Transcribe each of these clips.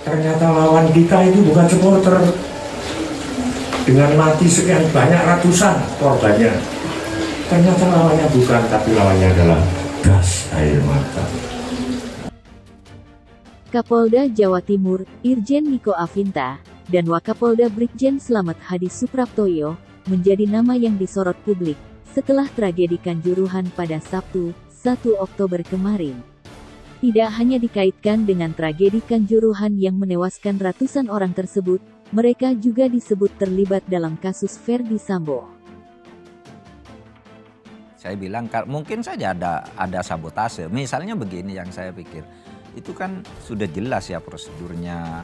Ternyata lawan kita itu bukan supporter. Dengan mati sekian banyak ratusan korbannya. Ternyata lawannya bukan, tapi lawannya adalah gas air mata. Kapolda Jawa Timur, Irjen Niko Afinta, dan Wakapolda Brigjen Slamet Hadi Supraptoyo, menjadi nama yang disorot publik, setelah tragedi Kanjuruhan pada Sabtu, 1 Oktober kemarin. Tidak hanya dikaitkan dengan tragedi Kanjuruhan yang menewaskan ratusan orang tersebut, mereka juga disebut terlibat dalam kasus Verdi Sambo. Saya bilang mungkin saja ada sabotase. Misalnya begini yang saya pikir, itu kan sudah jelas ya prosedurnya,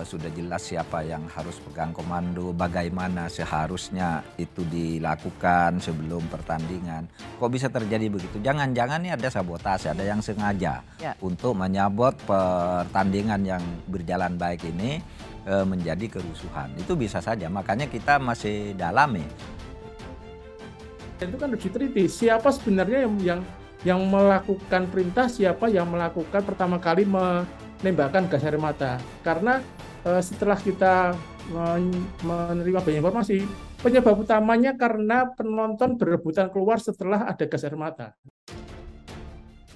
sudah jelas siapa yang harus pegang komando, bagaimana seharusnya itu dilakukan sebelum pertandingan. Kok bisa terjadi begitu? Jangan-jangan ini ada sabotase, ada yang sengaja untuk menyabot pertandingan yang berjalan baik ini menjadi kerusuhan. Itu bisa saja, makanya kita masih dalami. Itu kan harus diteliti siapa sebenarnya yang melakukan perintah, siapa yang melakukan pertama kali menembakkan gas air mata. Karena setelah kita menerima banyak informasi, penyebab utamanya karena penonton berebutan keluar setelah ada gas air mata.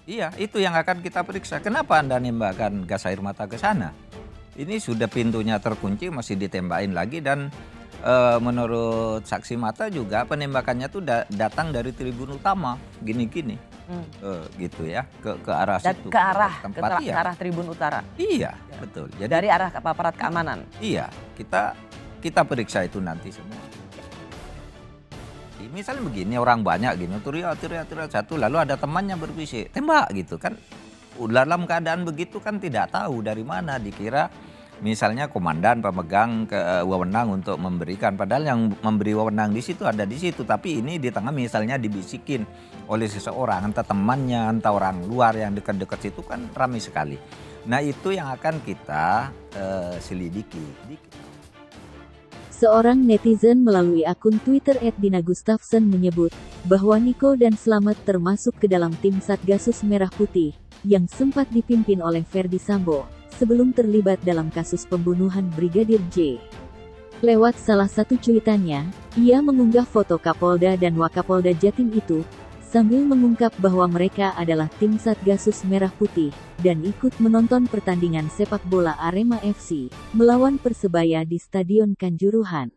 Iya, itu yang akan kita periksa. Kenapa Anda nembakkan gas air mata ke sana? Ini sudah pintunya terkunci, masih ditembakin lagi, dan menurut saksi mata juga penembakannya tuh datang dari tribun utama, gini-gini, gitu ya, ke arah situ. Ke arah tempat, ke arah tribun utara. Iya, betul. Jadi dari arah aparat keamanan. Iya, kita periksa itu nanti semua. Misalnya begini, orang banyak gini, teriak satu, lalu ada temannya berbisik, tembak gitu kan. Dalam keadaan begitu kan tidak tahu dari mana, dikira misalnya komandan pemegang wewenang untuk memberikan, padahal yang memberi wewenang di situ ada di situ, tapi ini di tengah misalnya dibisikin oleh seseorang, entah temannya, entah orang luar yang dekat-dekat situ, kan ramai sekali. Nah itu yang akan kita selidiki. Seorang netizen melalui akun Twitter @dinagustafsson menyebut bahwa Niko dan Slamet termasuk ke dalam tim Satgasus Merah Putih yang sempat dipimpin oleh Verdi Sambo sebelum terlibat dalam kasus pembunuhan Brigadir J. Lewat salah satu cuitannya, ia mengunggah foto Kapolda dan Wakapolda Jatim itu, sambil mengungkap bahwa mereka adalah tim Satgasus Merah Putih, dan ikut menonton pertandingan sepak bola Arema FC, melawan Persebaya di Stadion Kanjuruhan.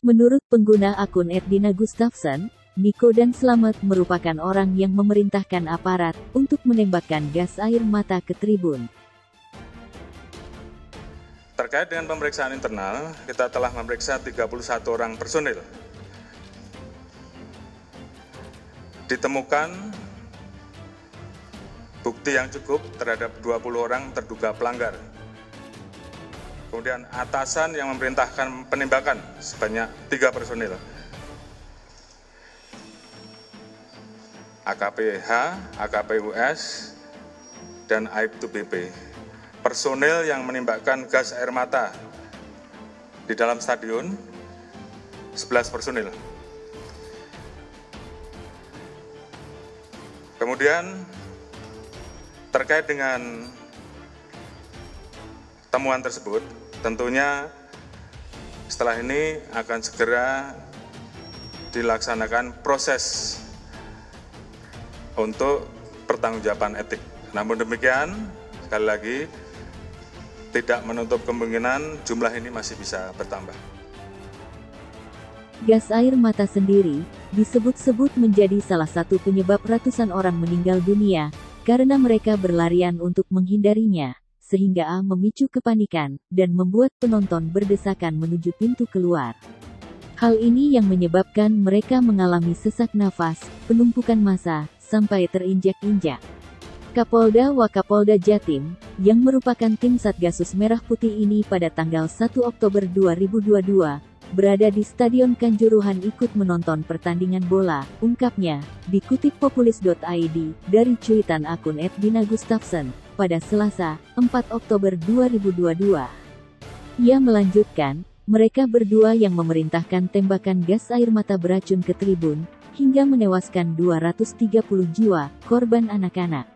Menurut pengguna akun @dinagustafsson, Niko dan Slamet merupakan orang yang memerintahkan aparat untuk menembakkan gas air mata ke tribun. Terkait dengan pemeriksaan internal, kita telah memeriksa 31 orang personil. Ditemukan bukti yang cukup terhadap 20 orang terduga pelanggar. Kemudian atasan yang memerintahkan penembakan sebanyak 3 personil. AKP H, AKP US, dan Aibtu BP. Personil yang menembakkan gas air mata di dalam stadion, 11 personil. Kemudian terkait dengan temuan tersebut, tentunya setelah ini akan segera dilaksanakan proses untuk pertanggungjawaban etik. Namun demikian, sekali lagi, tidak menutup kemungkinan jumlah ini masih bisa bertambah. Gas air mata sendiri disebut-sebut menjadi salah satu penyebab ratusan orang meninggal dunia karena mereka berlarian untuk menghindarinya, sehingga memicu kepanikan dan membuat penonton berdesakan menuju pintu keluar. Hal ini yang menyebabkan mereka mengalami sesak nafas, penumpukan massa, sampai terinjak-injak. Kapolda Wakapolda Jatim, yang merupakan tim Satgasus Merah Putih ini pada tanggal 1 Oktober 2022, berada di Stadion Kanjuruhan ikut menonton pertandingan bola, ungkapnya, dikutip populis.id, dari cuitan akun @dinagustafsson, pada Selasa, 4 Oktober 2022. Ia melanjutkan, mereka berdua yang memerintahkan tembakan gas air mata beracun ke tribun, hingga menewaskan 230 jiwa, korban anak-anak.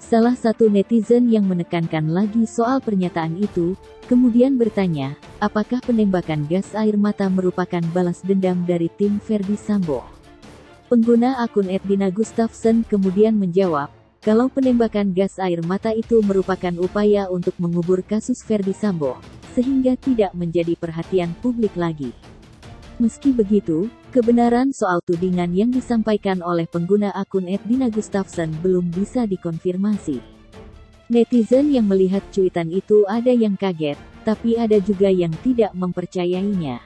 Salah satu netizen yang menekankan lagi soal pernyataan itu, kemudian bertanya, apakah penembakan gas air mata merupakan balas dendam dari tim Ferdy Sambo? Pengguna akun @dina_gustafsson kemudian menjawab, kalau penembakan gas air mata itu merupakan upaya untuk mengubur kasus Ferdy Sambo, sehingga tidak menjadi perhatian publik lagi. Meski begitu, kebenaran soal tudingan yang disampaikan oleh pengguna akun @dina_gustafsson belum bisa dikonfirmasi. Netizen yang melihat cuitan itu ada yang kaget, tapi ada juga yang tidak mempercayainya.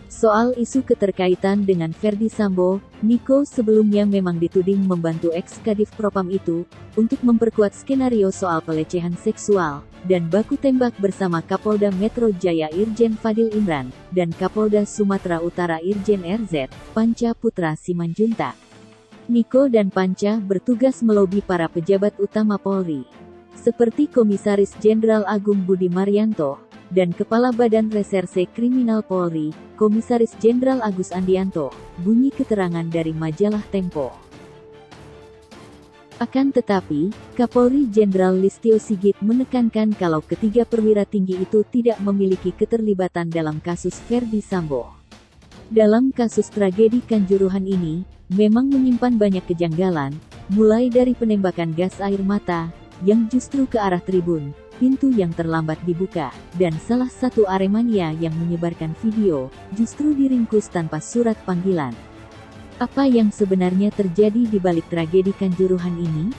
Soal isu keterkaitan dengan Ferdy Sambo, Niko sebelumnya memang dituding membantu ex-Kadif Propam itu untuk memperkuat skenario soal pelecehan seksual dan baku tembak bersama Kapolda Metro Jaya Irjen Fadil Imran dan Kapolda Sumatera Utara Irjen RZ Panca Putra Simanjuntak. Niko dan Panca bertugas melobi para pejabat utama Polri, seperti Komisaris Jenderal Agung Budi Maryanto dan Kepala Badan Reserse Kriminal Polri, Komisaris Jenderal Agus Andianto, bunyi keterangan dari majalah Tempo. Akan tetapi, Kapolri Jenderal Listio Sigit menekankan kalau ketiga perwira tinggi itu tidak memiliki keterlibatan dalam kasus Ferdy Sambo. Dalam kasus tragedi Kanjuruhan ini, memang menyimpan banyak kejanggalan, mulai dari penembakan gas air mata, yang justru ke arah tribun, pintu yang terlambat dibuka, dan salah satu Aremania yang menyebarkan video, justru diringkus tanpa surat panggilan. Apa yang sebenarnya terjadi di balik tragedi Kanjuruhan ini?